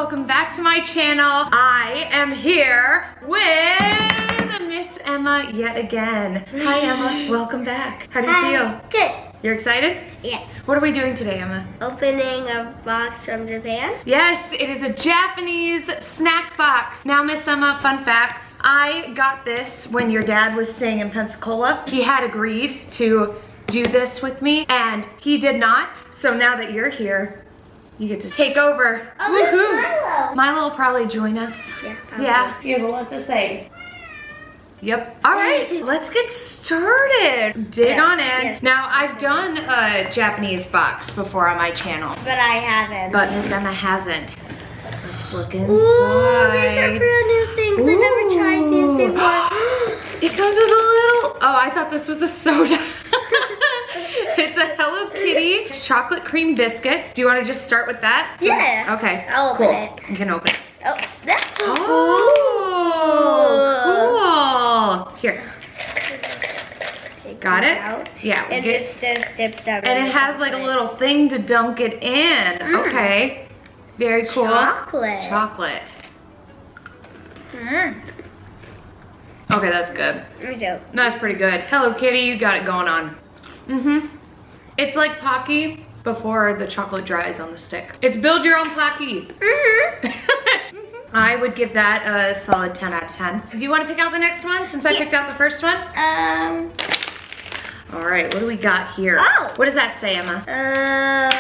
welcome back to my channel. I am here with Miss Emma yet again. Hi Emma, welcome back. How do you feel? Good. You're excited? Yes. What are we doing today, Emma? Opening a box from Japan. Yes, it is a Japanese snack box. Now, Miss Emma, fun facts. I got this when your dad was staying in Pensacola. He had agreed to do this with me, and he did not. So now that you're here, you get to take over. Oh, there's Milo. Milo will probably join us. Yeah, probably. Yeah, he has a lot to say. Yep. All right, let's get started. Dig on in. Yes. Now, I've done a Japanese box before on my channel, But I haven't. but Miss Emma hasn't. Let's look inside. Ooh, these are brand new things. I've never tried these before. It comes with a little, oh, I thought this was a soda. It's a Hello Kitty. It's chocolate cream biscuits. Do you want to just start with that? Yeah. Okay. I'll open it. You can open it. Oh, that's cool. Oh, cool. Here. Take Got these it? out Yeah. and just dip them and in it has like a chocolate. little thing to dunk it in. Okay. Very cool. Chocolate. Chocolate. Mm. Okay, that's good. Me too. That's pretty good. Hello Kitty, you got it going on. It's like Paki before the chocolate dries on the stick. It's build your own Paki. I would give that a solid 10 out of 10. Do you want to pick out the next one since I picked out the first one? All right, what do we got here? Oh. What does that say, Emma? I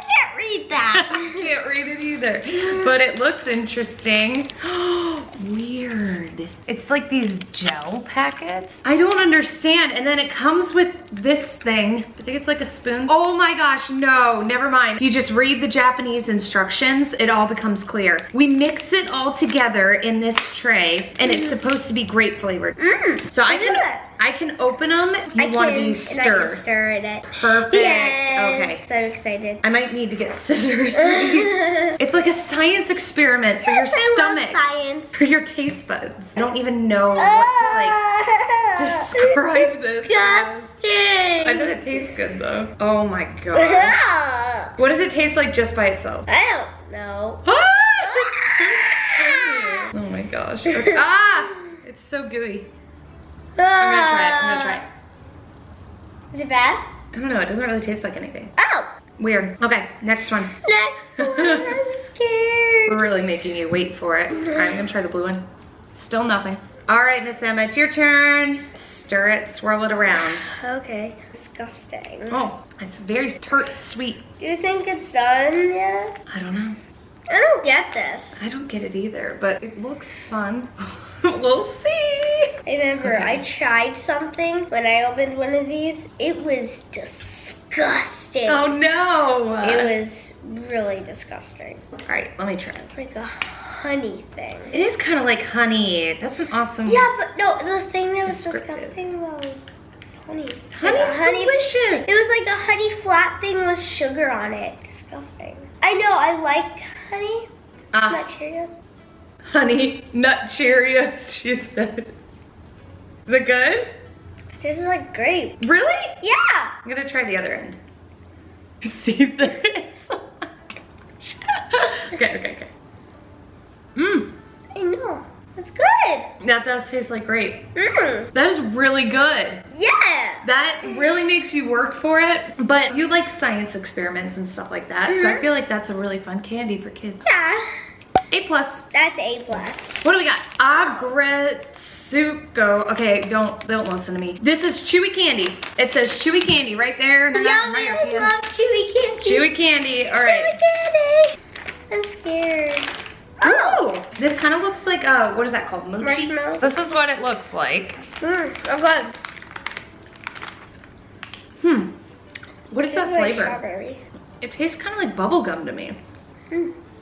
can't read that. I can't read it either, but it looks interesting. Weird. It's like these gel packets. I don't understand. And then it comes with this thing. I think it's like a spoon. Oh my gosh, no, never mind. If you just read the Japanese instructions, it all becomes clear. We mix it all together in this tray, and it's supposed to be grape flavored. So I can open them if you want to be stir. I can stir in it. Perfect. Yes, Okay. so excited. I might need to get scissors. It's like a science experiment for your stomach, Science. for your taste buds. I don't even know what to like describe this. Disgusting. I bet it tastes good though. Oh my god. What does it taste like just by itself? I don't know. Oh my gosh. Okay. Ah! It's so gooey. I'm gonna try it. I'm gonna try it. Is it bad? I don't know. It doesn't really taste like anything. Oh. Weird. Okay, next one. Next one. I'm scared. We're really making you wait for it. All right, I'm gonna try the blue one. Still nothing. All right, Miss Emma, it's your turn. Stir it, swirl it around. Okay. Disgusting. Oh, it's very tart sweet. Do you think it's done yet? I don't know. I don't get this. I don't get it either, but it looks fun. We'll see. I remember Okay. I tried something when I opened one of these. It was disgusting. Oh no. It was really disgusting. All right, let me try it. It's like a honey thing. It is kind of like honey. That's an awesome. Yeah, but no, the thing that was Descriptive. disgusting was honey. Honey's delicious. It was like a honey flat thing with sugar on it. Disgusting. I know, I like honey. Nut Cheerios. Honey nut Cheerios, she said. Is it good? This is like grape. Really? Yeah. I'm gonna try the other end. See this? Oh my gosh. Okay. I know. It's good. That does taste like grape. Mmm. That is really good. Yeah. That really makes you work for it, but you like science experiments and stuff like that, so I feel like that's a really fun candy for kids. Yeah. A+. That's A+. What do we got? Agretsuko. Okay, don't listen to me. This is Chewy Candy. It says Chewy Candy right there. Yummy, I love Chewy Candy. Chewy Candy, all right. Chewy Candy. I'm scared. Oh, this kind of looks like, what is that called? Mochi? Marshmallow. This is what it looks like. I'm good. What is This that like flavor? strawberry. It tastes kind of like bubble gum to me.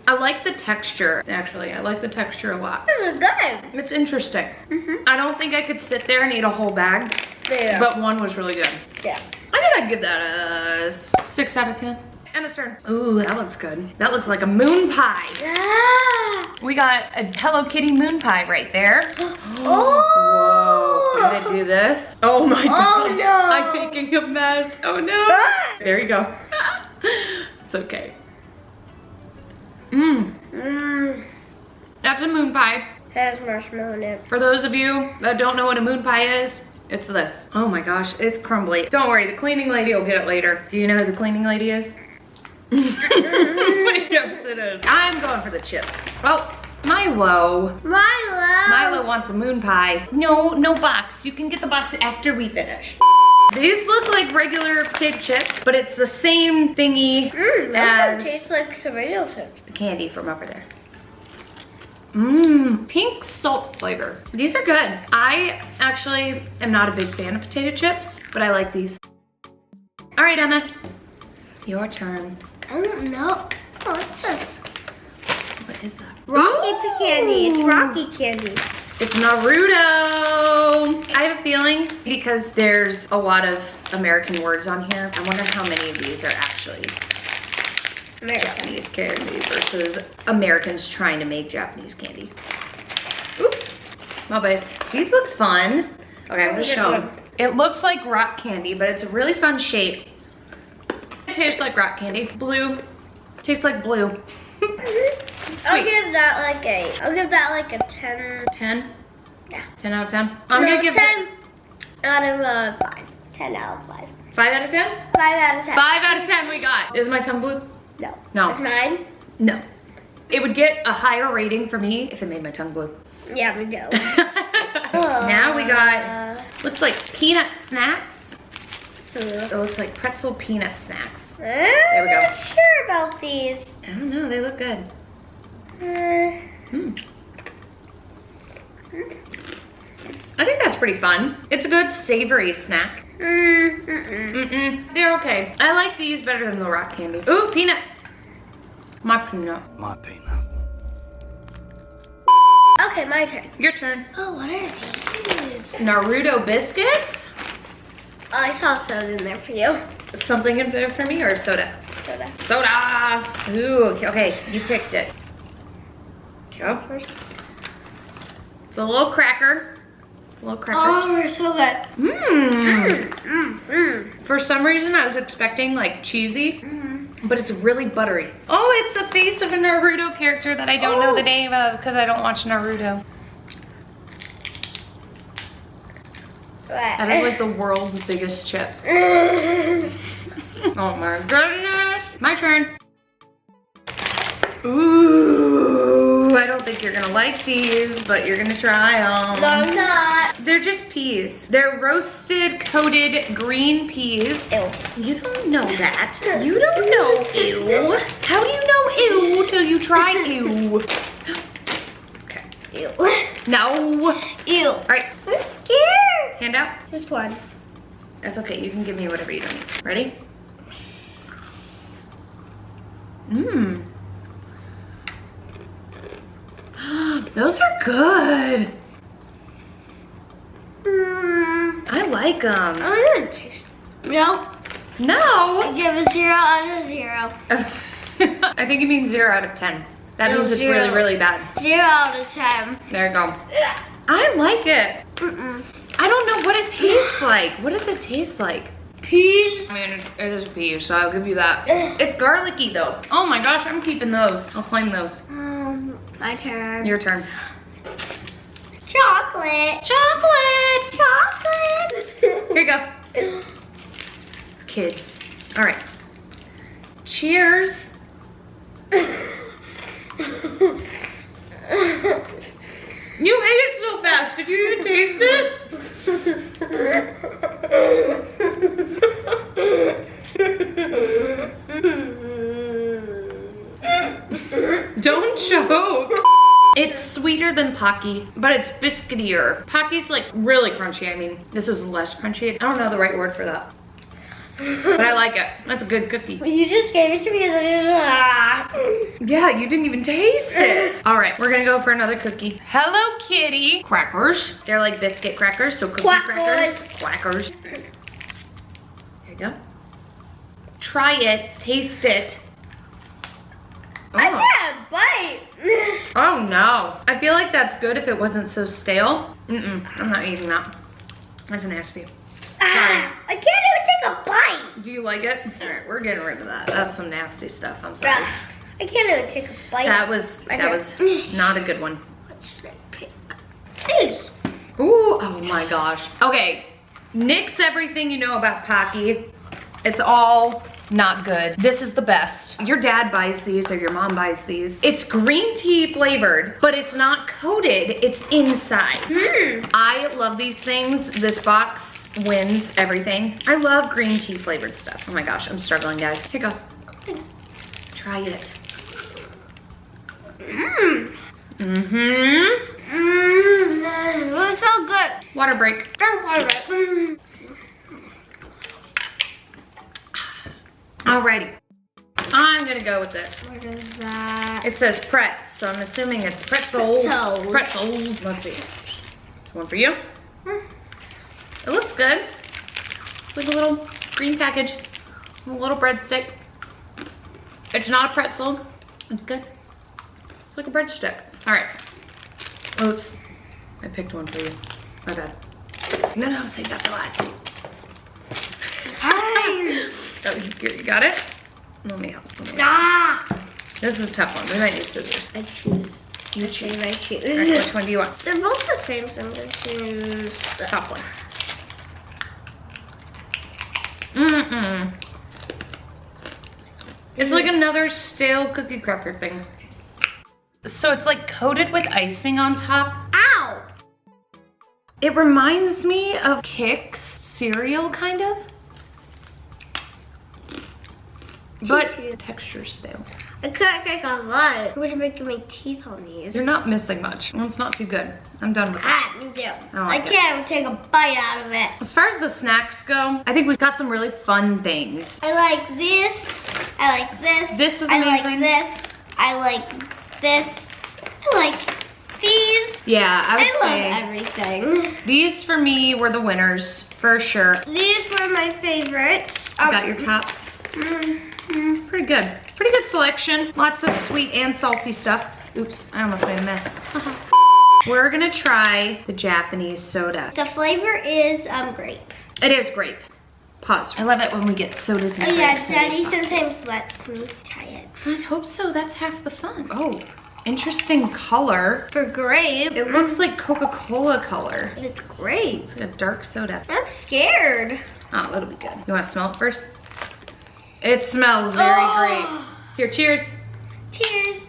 I like the texture, actually. I like the texture a lot. This is good. It's interesting. I don't think I could sit there and eat a whole bag, Yeah. but one was really good. Yeah. I think I'd give that a 6 out of 10. And it's turn. Ooh, that looks good. That looks like a moon pie. Ah. We got a Hello Kitty moon pie right there. Oh. Whoa, I'm gonna do this. Oh my gosh. no. I'm making a mess. Oh no. Ah. There you go. It's okay. That's a moon pie. It has marshmallow in it. For those of you that don't know what a moon pie is, it's this. Oh my gosh, it's crumbly. Don't worry, the cleaning lady will get it later. Do you know who the cleaning lady is? Yes, it is. I'm going for the chips. Oh, Milo. Milo wants a moon pie. No box. You can get the box after we finish. These look like regular potato chips, but it's the same thingy as tastes like tomato chips. Candy from over there. Pink salt flavor. These are good. I actually am not a big fan of potato chips, but I like these. All right, Emma, your turn. I don't know. Oh, what's this? What is that? Rocky candy. It's Rocky candy. It's Naruto. I have a feeling because there's a lot of American words on here. I wonder how many of these are actually Japanese candy versus Americans trying to make Japanese candy. Oops, my bad. These look fun. Okay, I'm gonna show them. It looks like rock candy, but it's a really fun shape. It tastes like rock candy. Blue, tastes like blue. Sweet. I'll give that like a 10. 10? Yeah. 10 out of 10? I'm gonna give 10 out of 5. 10 out of 5. 5 out of 10? 5 out of 10. 5 out of 10 we got. Is my tongue blue? No. No. Is mine? No. It would get a higher rating for me if it made my tongue blue. Yeah, we do. Now we got, looks like peanut snacks. It looks like pretzel peanut snacks. There we go. I'm not sure about these. I don't know, they look good. I think that's pretty fun. It's a good savory snack. They're okay. I like these better than the rock candy. Ooh, peanut. My peanut. My peanut. Okay, my turn. Your turn. Oh, what are these? Naruto Biscuits. Oh, I saw soda in there for you. Something in there for me or soda? Soda. Soda. Ooh, okay, you picked it. Go. It's a little cracker. It's a little cracker. Oh, they're so good. For some reason, I was expecting like cheesy, but it's really buttery. Oh, it's the face of a Naruto character that I don't know the name of because I don't watch Naruto. That is like the world's biggest chip. Oh my goodness. My turn. Ooh, I don't think you're gonna like these, but you're gonna try them. No, I'm not. They're just peas. They're roasted, coated green peas. Ew. You don't know that. You don't know ew. How do you know ew till you try ew? Okay. Ew. No. Ew. All right. I'm scared. Hand out. Just one. That's okay. You can give me whatever you don't need. Ready? Mmm. Those are good. I like them. I'm gonna taste. No. No. I give a 0 out of 0. I think you mean 0 out of 10. That means it's 0. really, really bad. 0 out of 10. There you go. I like it. I don't know what it tastes like. What does it taste like? Peas. I mean, it is peas, so I'll give you that. It's garlicky though. Oh my gosh, I'm keeping those. I'll claim those. My turn. Your turn. Chocolate. Chocolate. Chocolate. Here you go. Kids. All right. Cheers. You ate it so fast. Did you even taste it? Don't choke. It's sweeter than Paki, but it's biscuitier. Paki's like really crunchy. I mean, this is less crunchy. I don't know the right word for that. But I like it. That's a good cookie. You just gave it to me and then Yeah, you didn't even taste it. All right, we're gonna go for another cookie. Hello Kitty crackers. They're like biscuit crackers, so cookie crackers. Quackers. There you go. Try it, taste it. Oh. I can't bite. Oh no. I feel like that's good if it wasn't so stale. I'm not eating that. That's nasty. Sorry. I can't even take a bite. Do you like it? All right, we're getting rid of that. That's some nasty stuff. I'm sorry. I I can't even take a bite. That was not a good one. What should I pick? These. Ooh, oh my gosh. Okay, nix everything you know about Paki. It's all not good. This is the best. Your dad buys these or your mom buys these. It's green tea flavored, but it's not coated, it's inside. I love these things. This box wins everything. I love green tea flavored stuff. Oh my gosh, I'm struggling, guys. Here you go. Thanks. Try it. It's so good. Water break. Alrighty. I'm gonna go with this. What is that? It says Pretz, so I'm assuming it's Pretzels. Pretzels. Let's see. One for you. It looks good. Like a little green package. A little breadstick. It's not a pretzel. It's good. It's like a breadstick. Alright. Oops. I picked one for you. My bad. No, save that for last. Hi. Oh, here, you got it? Let me help. This is a tough one. We might need scissors. I choose. You choose. I choose. All right, which one do you want? They're both the same, so I'm gonna choose the Top one. It's like another stale cookie cracker thing. So it's like coated with icing on top. Ow! It reminds me of Kix cereal, kind of. But texture's stale. I can't take a lot. What are making my teeth on these? You're not missing much. Well, it's not too good. I'm done with it. Me too. I can't even take a bite out of it. As far as the snacks go, I think we've got some really fun things. I like this. I like this. This was amazing. I like this. I like this. I like these. Yeah, I would say love everything. These for me were the winners, for sure. These were my favorites. You got your tops? Pretty good. Pretty good selection. Lots of sweet and salty stuff. Oops, I almost made a mess. We're gonna try the Japanese soda. The flavor is grape. It is grape. Pause. I love it when we get sodas and grapes in Daddy these boxes. sometimes lets me try it. I hope so. That's half the fun. Oh, interesting color. For grape. It looks like Coca-Cola color. But it's grape. It's like a dark soda. I'm scared. Oh, that'll be good. You want to smell it first? It smells very great. Here, cheers. Cheers.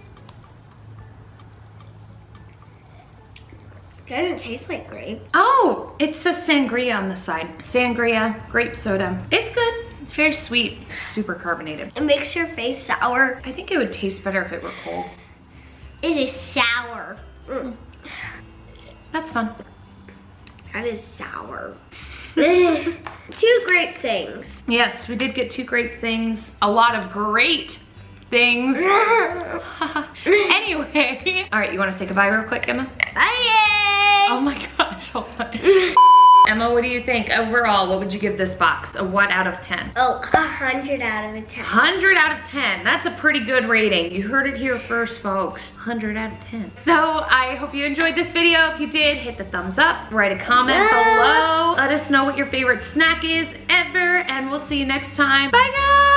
It doesn't taste like grape. Oh, it says sangria on the side. Sangria, grape soda. It's good. It's very sweet. It's super carbonated. It makes your face sour. I think it would taste better if it were cold. It is sour. That's fun. That is sour. 2 grape things. Yes, we did get 2 grape things. A lot of great things. Anyway. All right, you want to say goodbye real quick, Emma? Bye! Oh my gosh, hold on. Emma, what do you think? Overall, what would you give this box? A what out of 10? Oh, 100 out of 10. 100 out of 10. That's a pretty good rating. You heard it here first, folks. 100 out of 10. So I hope you enjoyed this video. If you did, hit the thumbs up. Write a comment below. Let us know what your favorite snack is ever. And we'll see you next time. Bye, guys.